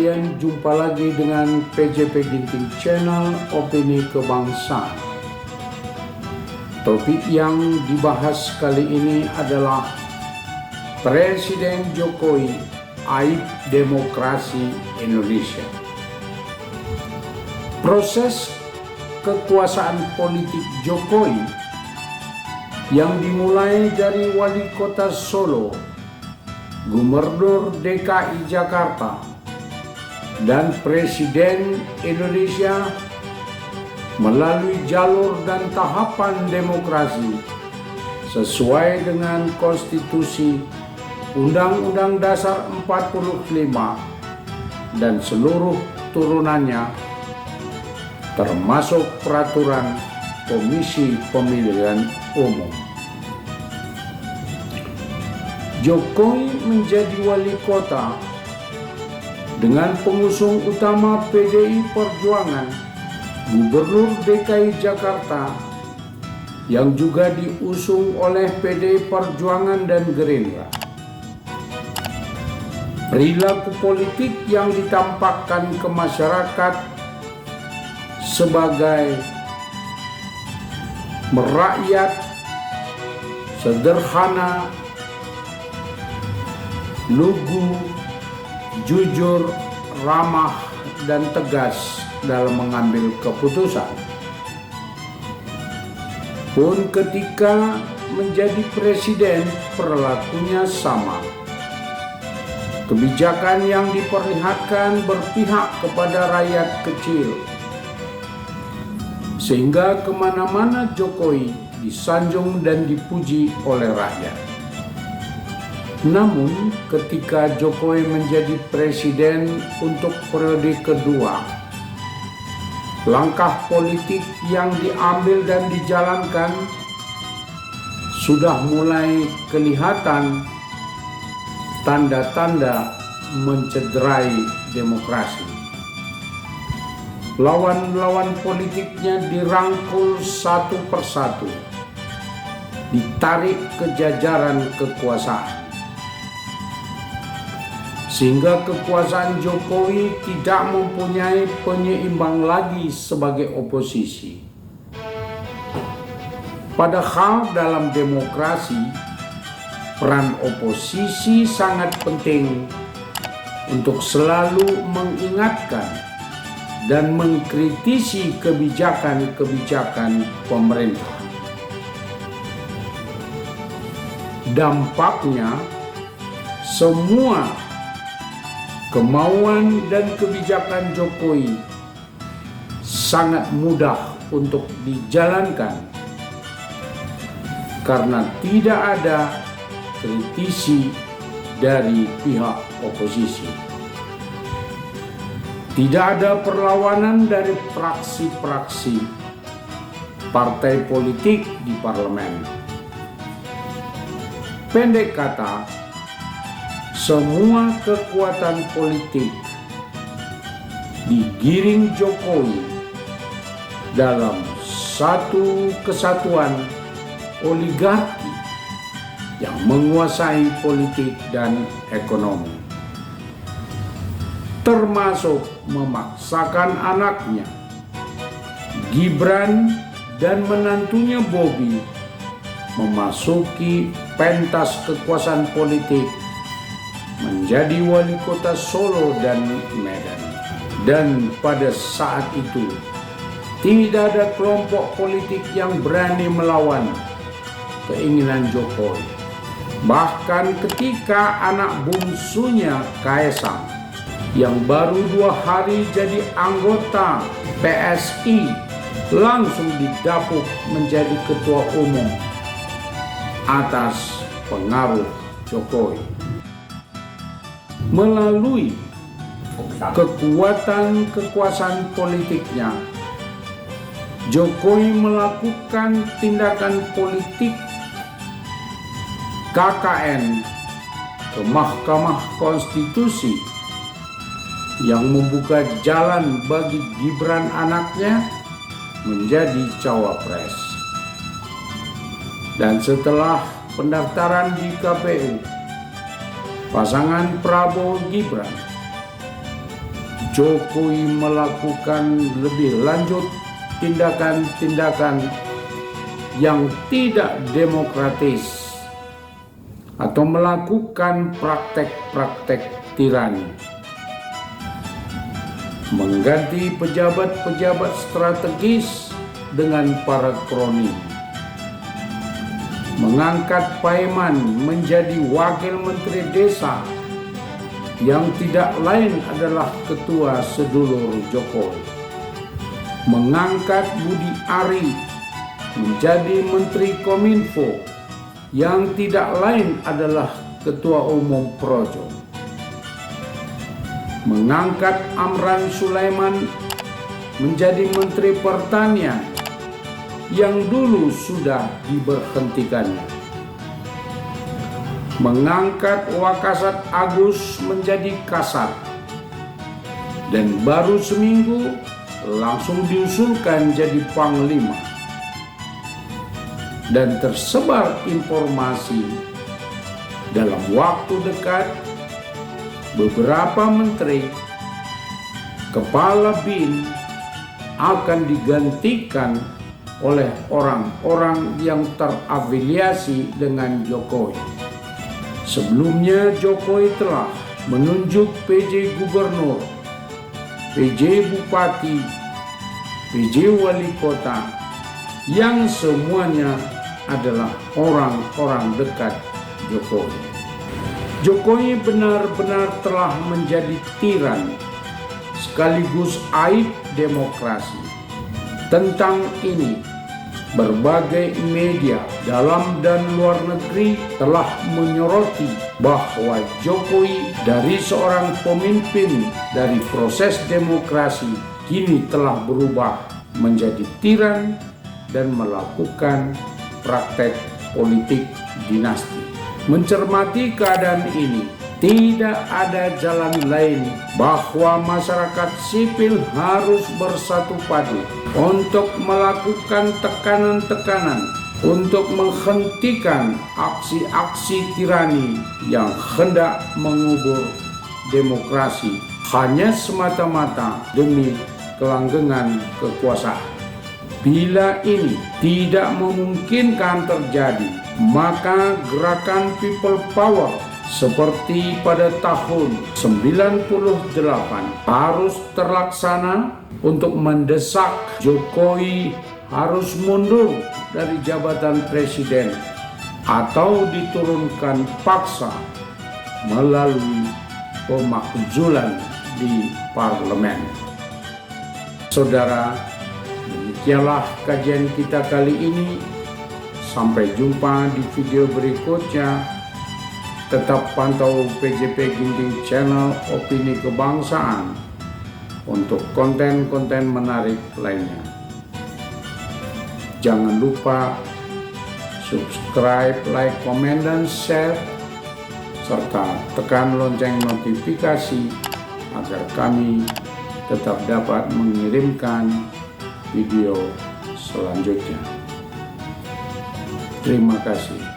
sekalian, jumpa lagi dengan PJP Ginting Channel Opini Kebangsaan. Topik yang dibahas kali ini adalah Presiden Jokowi aib demokrasi Indonesia. Proses kekuasaan politik Jokowi yang dimulai dari Wali Kota Solo, Gubernur DKI Jakarta, dan Presiden Indonesia melalui jalur dan tahapan demokrasi sesuai dengan Konstitusi Undang-Undang Dasar 45 dan seluruh turunannya, termasuk peraturan Komisi Pemilihan Umum. Jokowi menjadi wali kota dengan pengusung utama PDI Perjuangan, Gubernur DKI Jakarta yang juga diusung oleh PDI Perjuangan dan Gerindra. Perilaku politik yang ditampakkan ke masyarakat sebagai merakyat, sederhana, lugu, jujur, ramah, dan tegas dalam mengambil keputusan. Pun ketika menjadi presiden, perilakunya sama. Kebijakan yang diperlihatkan berpihak kepada rakyat kecil, sehingga kemana-mana Jokowi disanjung dan dipuji oleh rakyat. Namun ketika Jokowi menjadi presiden untuk periode kedua, langkah politik yang diambil dan dijalankan sudah mulai kelihatan tanda-tanda mencederai demokrasi. Lawan-lawan politiknya dirangkul satu persatu, ditarik ke jajaran kekuasaan, sehingga kekuasaan Jokowi tidak mempunyai penyeimbang lagi sebagai oposisi. Padahal dalam demokrasi, peran oposisi sangat penting untuk selalu mengingatkan dan mengkritisi kebijakan-kebijakan pemerintah. Dampaknya, semua kemauan dan kebijakan Jokowi sangat mudah untuk dijalankan karena tidak ada kritisi dari pihak oposisi. Tidak ada perlawanan dari fraksi-fraksi partai politik di parlemen. Pendek kata, semua kekuatan politik digiring Jokowi dalam satu kesatuan oligarki yang menguasai politik dan ekonomi, termasuk memaksakan anaknya Gibran dan menantunya Bobi memasuki pentas kekuasaan politik menjadi wali kota Solo dan Medan. Dan pada saat itu tidak ada kelompok politik yang berani melawan keinginan Jokowi. Bahkan ketika anak bungsunya Kaesang yang baru 2 hari jadi anggota PSI langsung didapuk menjadi ketua umum atas pengaruh Jokowi. Melalui kekuatan kekuasaan politiknya, Jokowi melakukan tindakan politik KKN ke Mahkamah Konstitusi yang membuka jalan bagi Gibran anaknya menjadi cawapres. Dan setelah pendaftaran di KPU, pasangan Prabowo Gibran Jokowi melakukan lebih lanjut tindakan-tindakan yang tidak demokratis atau melakukan praktek-praktek tirani, mengganti pejabat-pejabat strategis dengan para kroni, mengangkat Paiman menjadi wakil menteri desa yang tidak lain adalah ketua sedulur Jokowi, mengangkat Budi Ari menjadi menteri Kominfo yang tidak lain adalah ketua umum Projo, mengangkat Amran Sulaiman menjadi menteri pertanian yang dulu sudah diberhentikannya, mengangkat Wakasat Agus menjadi Kasat, dan baru seminggu langsung diusulkan jadi Panglima. Dan tersebar informasi dalam waktu dekat beberapa menteri, kepala BIN akan digantikan oleh orang-orang yang terafiliasi dengan Jokowi. Sebelumnya Jokowi telah menunjuk PJ Gubernur, PJ Bupati, PJ Wali Kota yang semuanya adalah orang-orang dekat Jokowi. Jokowi benar-benar telah menjadi tiran sekaligus aib demokrasi. Tentang ini, berbagai media dalam dan luar negeri telah menyoroti bahwa Jokowi dari seorang pemimpin dari proses demokrasi kini telah berubah menjadi tiran dan melakukan praktek politik dinasti. Mencermati keadaan ini, tidak ada jalan lain bahwa masyarakat sipil harus bersatu padu untuk melakukan tekanan-tekanan untuk menghentikan aksi-aksi tirani yang hendak mengubur demokrasi hanya semata-mata demi kelanggengan kekuasaan. Bila ini tidak memungkinkan terjadi, maka gerakan People Power seperti pada tahun 98 harus terlaksana untuk mendesak Jokowi harus mundur dari jabatan presiden atau diturunkan paksa melalui pemakzulan di parlemen. Saudara, demikianlah kajian kita kali ini. Sampai jumpa di video berikutnya. Tetap pantau PJP Ginting Channel Opini Kebangsaan untuk konten-konten menarik lainnya. Jangan lupa subscribe, like, komen, dan share, serta tekan lonceng notifikasi agar kami tetap dapat mengirimkan video selanjutnya. Terima kasih.